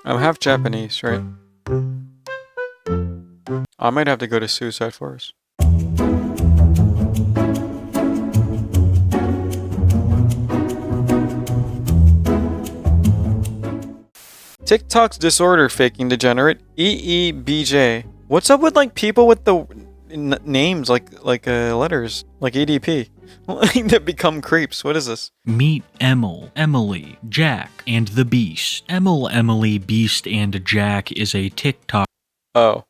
I'm half Japanese, right? I might have to go to Suicide Forest. TikTok's disorder faking degenerate EEBJ. What's up with like people with the names like letters like EDP that become creeps? What is this? Meet Emil, Emily, Jack, and the Beast. Emil, Emily, Beast, and Jack is a TikTok. Oh.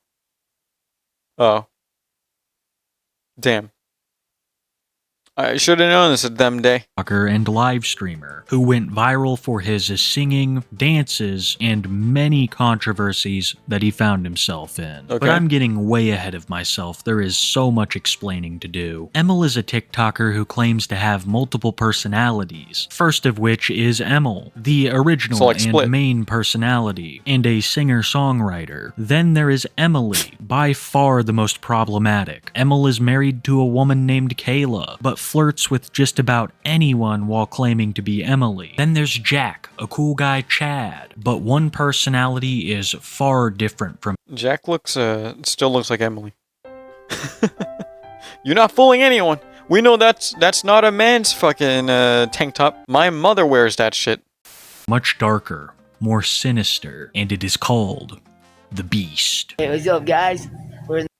Damn. I should have known this at them day. And live streamer who went viral for his singing, dances, and many controversies that he found himself in. Okay. But I'm getting way ahead of myself. There is so much explaining to do. Emil is a TikToker who claims to have multiple personalities. First of which is Emil, the original So, like, and split. main personality, and a singer-songwriter. Then there is Emily, by far the most problematic. Emil is married to a woman named Kayla, but flirts with just about anyone while claiming to be Emily. Then there's Jack, a cool guy Chad, but one personality is far different from Jack looks still looks like Emily. You're not fooling anyone. We know that's not a man's fucking tank top. My mother wears that shit. much darker, more sinister, and it is called the Beast. Hey, what's up, guys?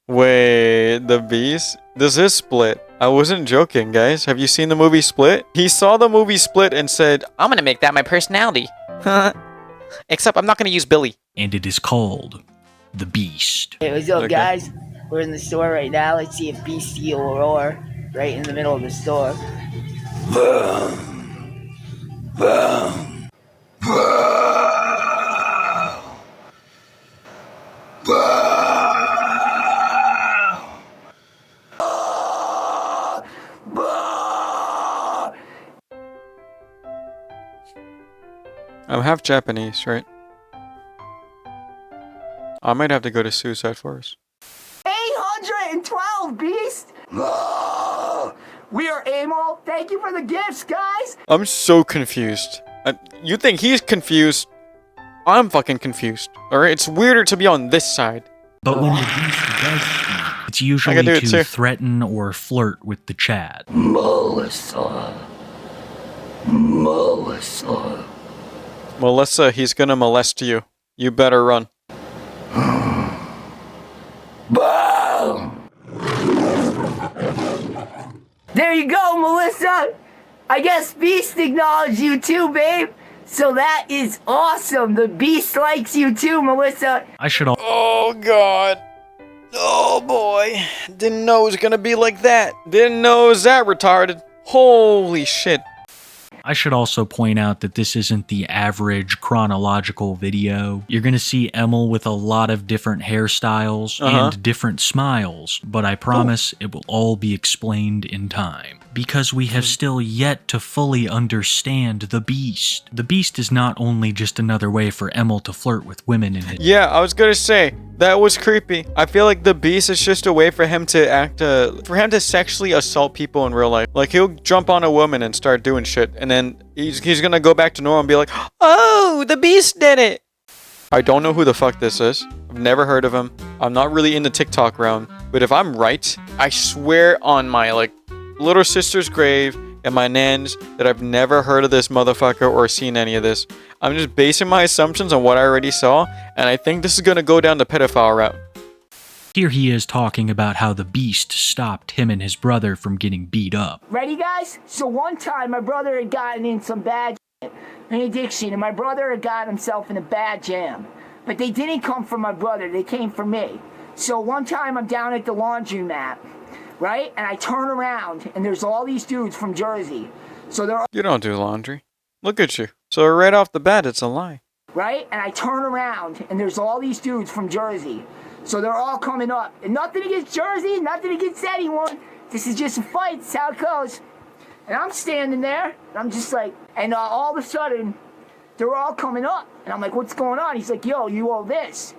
Wait, the Beast? This is Split. I wasn't joking, guys. Have you seen the movie Split? He saw the movie Split and said, I'm gonna make that my personality. Except I'm not gonna use Billy. And it is called the Beast. Hey, what's up, Okay. guys? We're in the store right now. Let's see if Beastie will roar right in the middle of the store. I'm half Japanese, right? I might have to go to Suicide Forest. 812, Beast! We are Emil. Thank you for the gifts, guys! I'm so confused. You think he's confused? I'm fucking confused. Alright, it's weirder to be on this side. But when the Beast does speak, it's I usually can do it to too. threaten or flirt with the Chad. Melissa, He's gonna molest you. You better run. There you go, Melissa! I guess Beast acknowledged you too, babe! So that is awesome! The Beast likes you too, Melissa! I should al- Oh god. Oh boy. Didn't know it was gonna be like that. Didn't know it was that retarded. Holy shit. I should also point out that this isn't the average chronological video. You're gonna see Emil with a lot of different hairstyles and different smiles, but I promise it will all be explained in time. Because we have still yet to fully understand the Beast. The Beast is not only just another way for Emil to flirt with women in his- Yeah, I was gonna say, that was creepy. I feel like the Beast is just a way for him to act, for him to sexually assault people in real life. Like, he'll jump on a woman and start doing shit, and then he's gonna go back to normal and be like, oh, the Beast did it! I don't know who the fuck this is. I've never heard of him. I'm not really in the TikTok realm. But if I'm right, I swear on my, little sister's grave and my nan's that I've never heard of this motherfucker or seen any of this. I'm just basing my assumptions on what I already saw, and I think this is gonna go down the pedophile route. Here he is talking about how the Beast stopped him and his brother from getting beat up. Ready, guys? So one time my brother had gotten in some bad shit, an addiction, and my brother had gotten himself in a bad jam. But they didn't come from my brother, they came from me. So one time I'm down at the laundromat, right? And I turn around and there's all these dudes from Jersey. So they're all, You don't do laundry. Look at you. So right off the bat, it's a lie. right? And I turn around and there's all these dudes from Jersey. So they're all coming up. And nothing against Jersey, nothing against anyone. This is just a fight, that's how it goes. And I'm standing there, and I'm just like, and all of a sudden, they're all coming up. And I'm like, what's going on? He's like, yo, you owe this.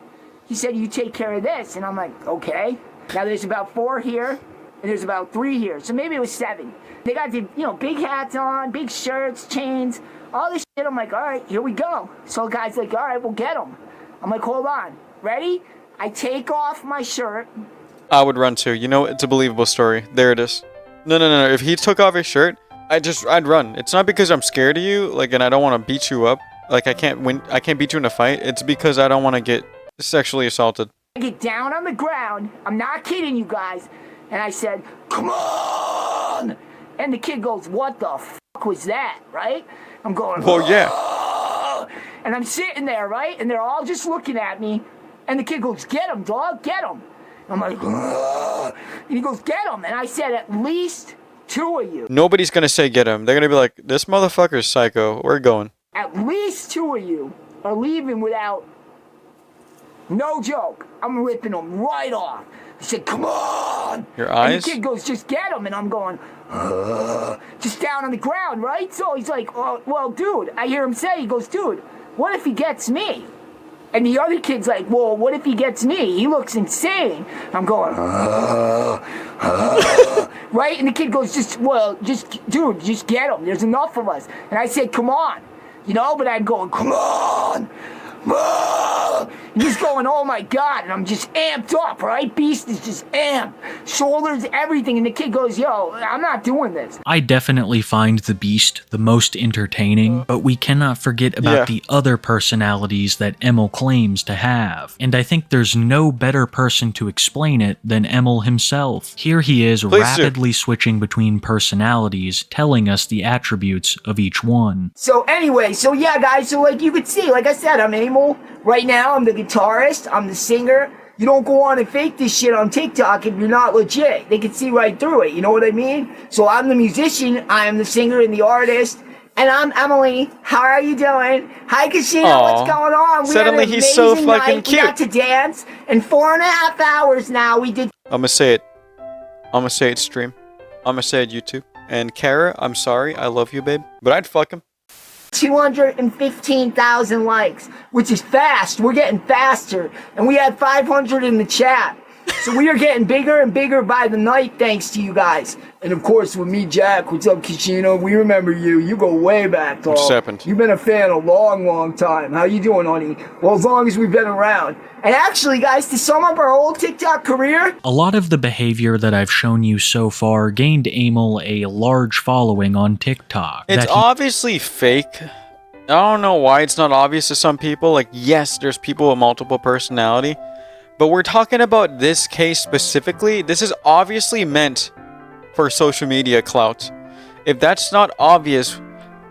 He said, you take care of this. And I'm like, okay. Now there's about 4 here, and there's about 3 here. So maybe it was 7. They got the, big hats on, big shirts, chains, all this shit. I'm like, all right, here we go. So the guy's like, all right, we'll get them. I'm like, hold on. Ready? I take off my shirt. I would run too. It's a believable story. There it is. No. If he took off his shirt, I'd run. It's not because I'm scared of you, like, and I don't want to beat you up. Like, I can't beat you in a fight. It's because I don't want to get sexually assaulted. I get down on the ground. I'm not kidding you guys. And I said, come on. And the kid goes, what the fuck was that, right? I'm going, well, yeah. And I'm sitting there, right? And they're all just looking at me. And the kid goes, get him, dog, get him. I'm like, and he goes, get him. And I said, at least 2 of you. Nobody's going to say get him. They're going to be like, this motherfucker's psycho. We're going. At least 2 of you are leaving without, no joke, I'm ripping them right off. He said, come on. Your eyes? And the kid goes, just get him. And I'm going, just down on the ground, right? So he's like, oh, well, dude, I hear him say, he goes, dude, what if he gets me? And the other kid's like, well, what if he gets me? He looks insane. I'm going, right? And the kid goes, dude, just get him. There's enough of us. And I said, come on. But I'm going, come on. He's going, oh my God. And I'm just amped up, right? Beast is just amped. Shoulders, everything. And the kid goes, yo, I'm not doing this. I definitely find the Beast the most entertaining, but we cannot forget about the other personalities that Emil claims to have. And I think there's no better person to explain it than Emil himself. Here he is rapidly switching between personalities, telling us the attributes of each one. So anyway, yeah, guys, so like you could see, like I said, I'm Emil. Right now, I'm the guitarist, I'm the singer. You don't go on and fake this shit on TikTok if you're not legit. They can see right through it, you know what I mean? So I'm the musician, I am the singer and the artist, and I'm Emily. How are you doing? Hi, Casino, what's going on? Suddenly he's so fucking cute. We got to dance, and 4.5 hours now we did. I'm gonna say it stream. I'm gonna say it YouTube. And Kara, I'm sorry, I love you, babe, but I'd fuck him. 215,000 likes, which is fast. We're getting faster. And we had 500 in the chat. So we are getting bigger and bigger by the night thanks to you guys. And of course with me, Jack, what's up, Casino? We remember you. You go way back, dog. What's happened? You've been a fan a long time. How you doing, honey? Well, as long as we've been around. And actually, guys, to sum up our whole TikTok career, a lot of the behavior that I've shown you so far gained Emil a large following on TikTok. It's obviously fake. I don't know why it's not obvious to some people. Like, yes, there's people with multiple personality. But we're talking about this case specifically. This is obviously meant for social media clout. If that's not obvious,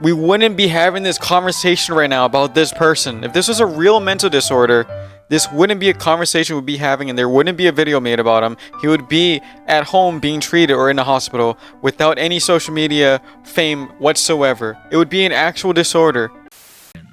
we wouldn't be having this conversation right now about this person. If this was a real mental disorder, this wouldn't be a conversation we'd be having, and there wouldn't be a video made about him. He would be at home being treated or in a hospital without any social media fame whatsoever. It would be an actual disorder.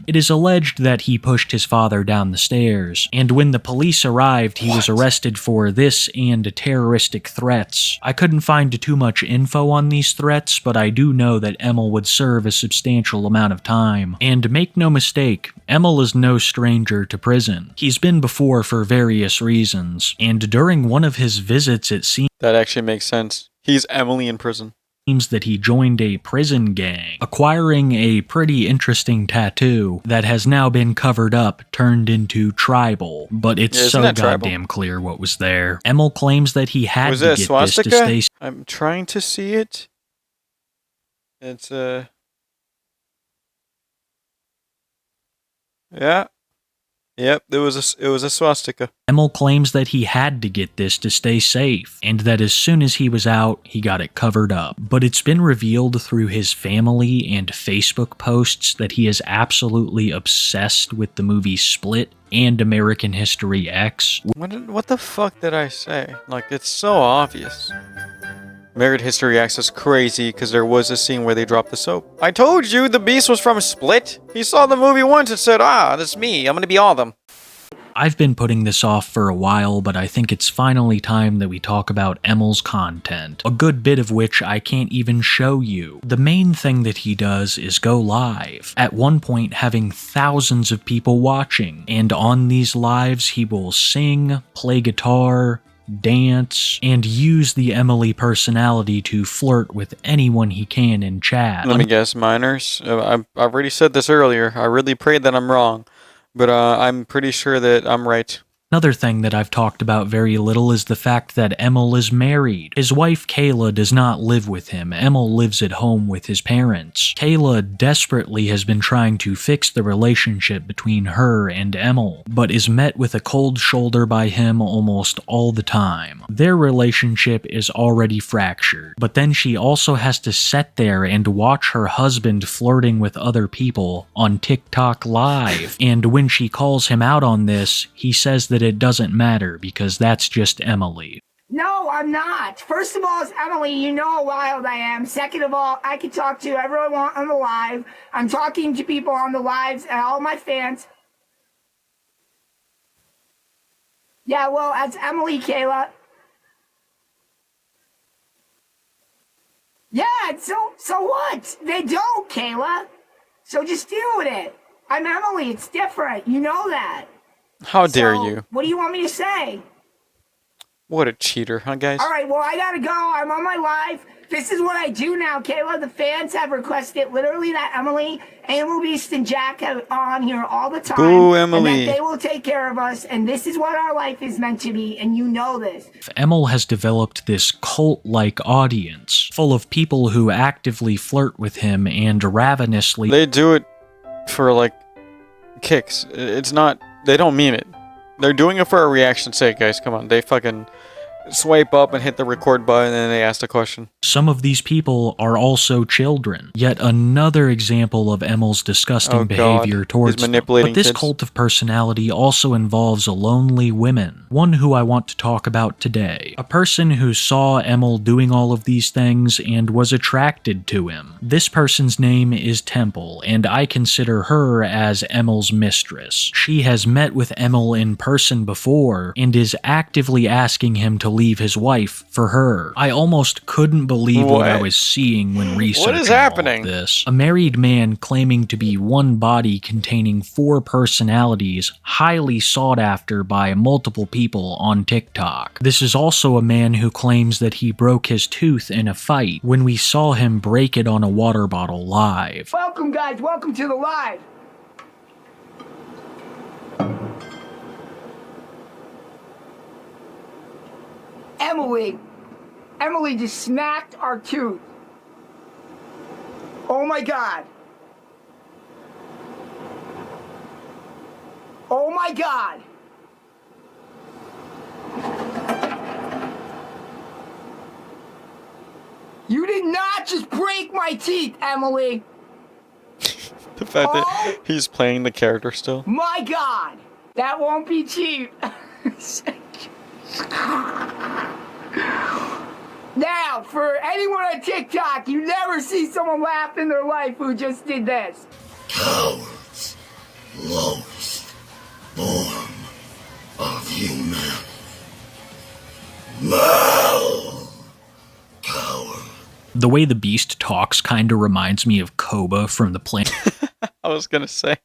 It is alleged that he pushed his father down the stairs, and when the police arrived, he was arrested for this and terroristic threats. I couldn't find too much info on these threats, but I do know that Emil would serve a substantial amount of time. And make no mistake, Emil is no stranger to prison. He's been before for various reasons, and during one of his visits it seems that actually makes sense. He's Emily in prison. That he joined a prison gang, acquiring a pretty interesting tattoo that has now been covered up, turned into tribal, but it's so goddamn clear what was there. Emil claims that he had to get this to stay. I'm trying to see it. It's yeah. Yep, it was a swastika. Emil claims that he had to get this to stay safe, and that as soon as he was out, he got it covered up. But it's been revealed through his family and Facebook posts that he is absolutely obsessed with the movie Split and American History X. What the fuck did I say? Like, it's so obvious. American History X is crazy because there was a scene where they dropped the soap. I told you the Beast was from Split. He saw the movie once and said, that's me. I'm gonna be all of them. I've been putting this off for a while, but I think it's finally time that we talk about Emil's content, a good bit of which I can't even show you. The main thing that he does is go live, at one point having thousands of people watching, and on these lives he will sing, play guitar, dance, and use the Emily personality to flirt with anyone he can in chat. Let me guess, minors. I've already said this earlier. I really pray that I'm wrong, but I'm pretty sure that I'm right. Another thing that I've talked about very little is the fact that Emil is married. His wife Kayla does not live with him. Emil lives at home with his parents. Kayla desperately has been trying to fix the relationship between her and Emil, but is met with a cold shoulder by him almost all the time. Their relationship is already fractured, but then she also has to sit there and watch her husband flirting with other people on TikTok Live. And when she calls him out on this, he says that it doesn't matter because that's just Emily. No, I'm not. First of all, it's Emily. You know how wild I am. Second of all, I can talk to whoever I want on the live. I'm talking to people on the lives and all my fans. Yeah, well, that's Emily, Kayla. Yeah, so what? They don't, Kayla. So just deal with it. I'm Emily. It's different. You know that. How dare you? What do you want me to say? What a cheater, huh, guys? All right, well, I gotta go. I'm on my live. This is what I do now, Kayla. The fans have requested literally that Emily, Emil Beast, and Jack have on here all the time. Boo, Emily. And that they will take care of us, and this is what our life is meant to be, and you know this. Emil has developed this cult-like audience, full of people who actively flirt with him and ravenously... They do it for, like, kicks. It's not... They don't mean it. They're doing it for a reaction's sake, guys. Come on. They fucking swipe up and hit the record button and then they ask the question. Some of these people are also children. Yet another example of Emil's disgusting behavior towards them. But this cult of personality also involves a lonely woman, one who I want to talk about today. A person who saw Emil doing all of these things and was attracted to him. This person's name is Temple, and I consider her as Emil's mistress. She has met with Emil in person before and is actively asking him to leave his wife for her. I almost couldn't believe what I was seeing when researching what is happening? All of this. A married man claiming to be one body containing 4 personalities, highly sought after by multiple people on TikTok. This is also a man who claims that he broke his tooth in a fight when we saw him break it on a water bottle live. Welcome, guys. Welcome to the live. Emily just smacked our tooth. Oh my God. Oh my God. You did not just break my teeth, Emily. The fact that he's playing the character still. My God. That won't be cheap. Now, for anyone on TikTok, you never see someone laugh in their life who just did this. Cowards, lowest form of humanity. No, coward. The way the Beast talks kind of reminds me of Koba from the plane. I was gonna say.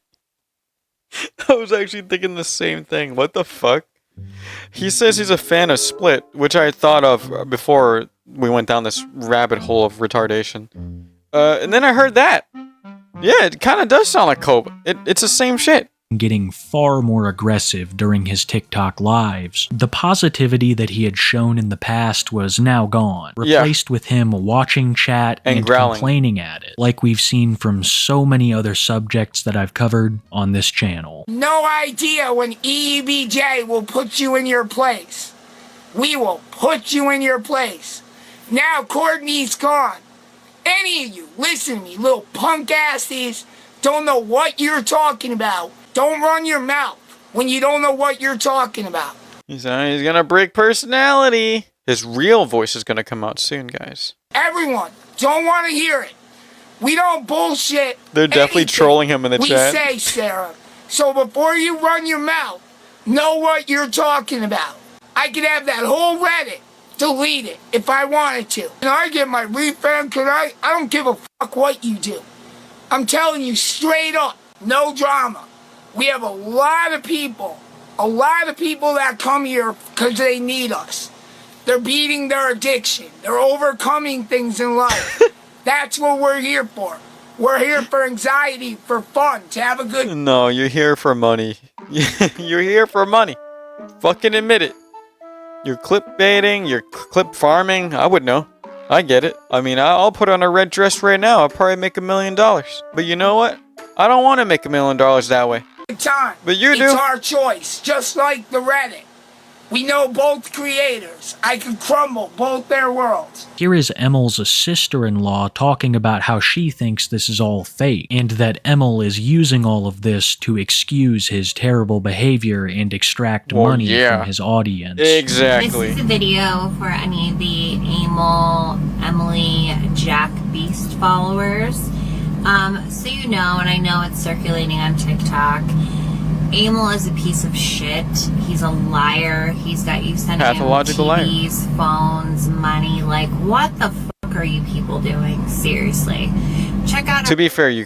I was actually thinking the same thing. What the fuck? He says he's a fan of Split, which I thought of before we went down this rabbit hole of retardation. And then I heard that. Yeah, it kind of does sound like Kobe. It's the same shit. Getting far more aggressive during his TikTok lives. The positivity that he had shown in the past was now gone, replaced with him watching chat and complaining at it, like we've seen from so many other subjects that I've covered on this channel. No idea when EEBJ will put you in your place. We will put you in your place. Now Courtney's gone. Any of you, listen to me, little punk asses, don't know what you're talking about. Don't run your mouth when you don't know what you're talking about. He's gonna break personality. His real voice is gonna come out soon, guys. Everyone, don't want to hear it. We don't bullshit. They're definitely trolling him in the chat. We say, Sarah. So before you run your mouth, know what you're talking about. I could have that whole Reddit deleted if I wanted to. And I get my refund tonight. I don't give a fuck what you do. I'm telling you straight up, no drama. We have a lot of people that come here because they need us. They're beating their addiction. They're overcoming things in life. That's what we're here for. We're here for anxiety, for fun, to have a good... No, you're here for money. You're here for money. Fucking admit it. You're clickbaiting, you're clip farming. I would know. I get it. I mean, I'll put on a red dress right now. I'll probably make $1 million. But you know what? I don't want to make $1 million that way. Time. But you do. It's our choice, just like the Reddit. We know both creators. I can crumble both their worlds. Here is Emil's sister-in-law talking about how she thinks this is all fake, and that Emil is using all of this to excuse his terrible behavior and extract money from his audience. Exactly. This is a video for any of the Emil, Emily, Jack Beast followers. So you know, and I know it's circulating on TikTok, Emil is a piece of shit. He's a liar. He's got you sending him TVs, phones, money. Like, what the fuck are you people doing? Seriously. Check out... To be fair, you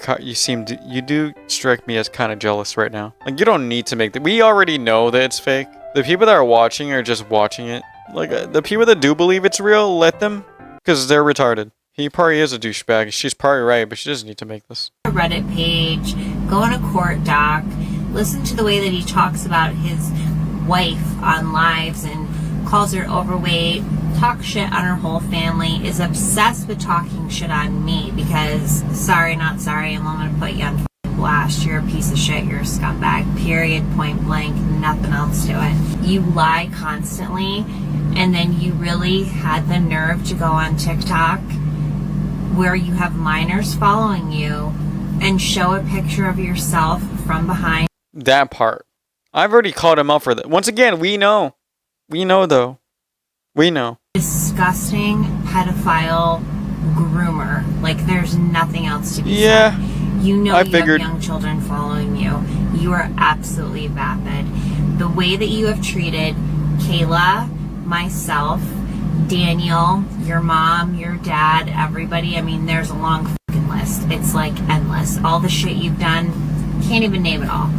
do strike me as kind of jealous right now. Like, you don't need to make that. We already know that it's fake. The people that are watching are just watching it. Like, the people that do believe it's real, let them. Because they're retarded. He probably is a douchebag. She's probably right, but she doesn't need to make this. A Reddit page. Go on a court doc. Listen to the way that he talks about his wife on lives and calls her overweight, talks shit on her whole family, is obsessed with talking shit on me because, sorry, not sorry, I'm gonna put you on fucking blast. You're a piece of shit, you're a scumbag, period, point blank, nothing else to it. You lie constantly, and then you really had the nerve to go on TikTok where you have minors following you and show a picture of yourself from behind. That part. I've already called him out for that. Once again, we know. We know, though. We know. Disgusting pedophile groomer. Like, there's nothing else to be said. You know I figured. Have young children following you. You are absolutely vapid. The way that you have treated Kayla, myself, Daniel, your mom, your dad, everybody. I mean, there's a long fucking list. It's like endless. All the shit you've done, can't even name it all.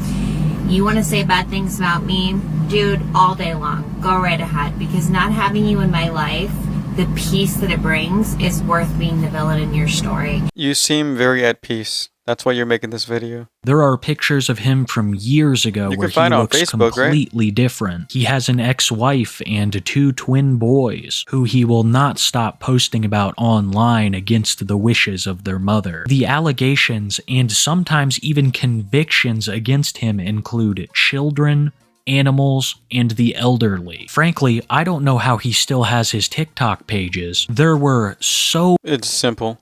You want to say bad things about me? Dude, all day long. Go right ahead. Because not having you in my life, the peace that it brings is worth being the villain in your story. You seem very at peace. That's why you're making this video. There are pictures of him from years ago where he looks Facebook, completely different. He has an ex-wife and 2 twin boys, who he will not stop posting about online against the wishes of their mother. The allegations and sometimes even convictions against him include children, animals, and the elderly. Frankly, I don't know how he still has his TikTok pages. There were so... It's simple.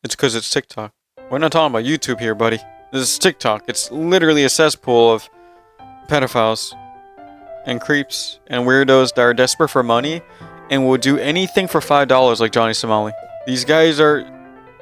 It's because it's TikTok. We're not talking about YouTube here, buddy. This is TikTok. It's literally a cesspool of pedophiles and creeps and weirdos that are desperate for money and will do anything for $5 like Johnny Somali. These guys are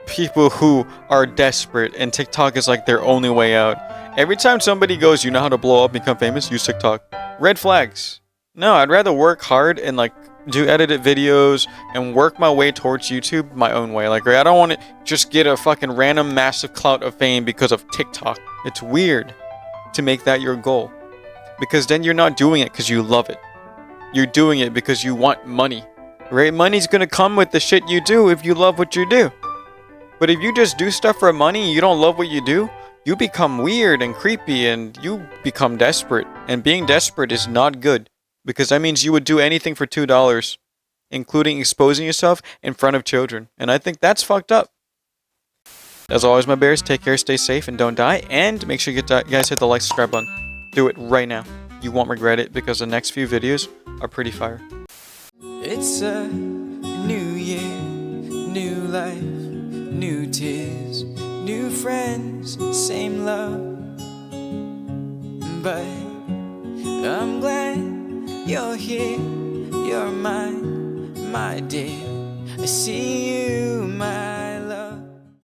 people who are desperate, and TikTok is like their only way out. Every time somebody goes, you know how to blow up and become famous? Use TikTok. Red flags. No, I'd rather work hard and like do edited videos and work my way towards YouTube my own way. Like, I don't want to just get a fucking random massive clout of fame because of TikTok. It's weird to make that your goal, because then you're not doing it because you love it. You're doing it because you want money, right? Money's gonna come with the shit you do if you love what you do. But if you just do stuff for money and you don't love what you do, you become weird and creepy and you become desperate. And being desperate is not good, because that means you would do anything for $2, including exposing yourself in front of children. And I think that's fucked up. As always, my bears, take care, stay safe, and don't die. And make sure you guys hit the like, subscribe button. Do it right now. You won't regret it, because the next few videos are pretty fire. It's a new year, new life, new tears, new friends, same love. But I'm glad you're here, you're mine, my dear. I see you, my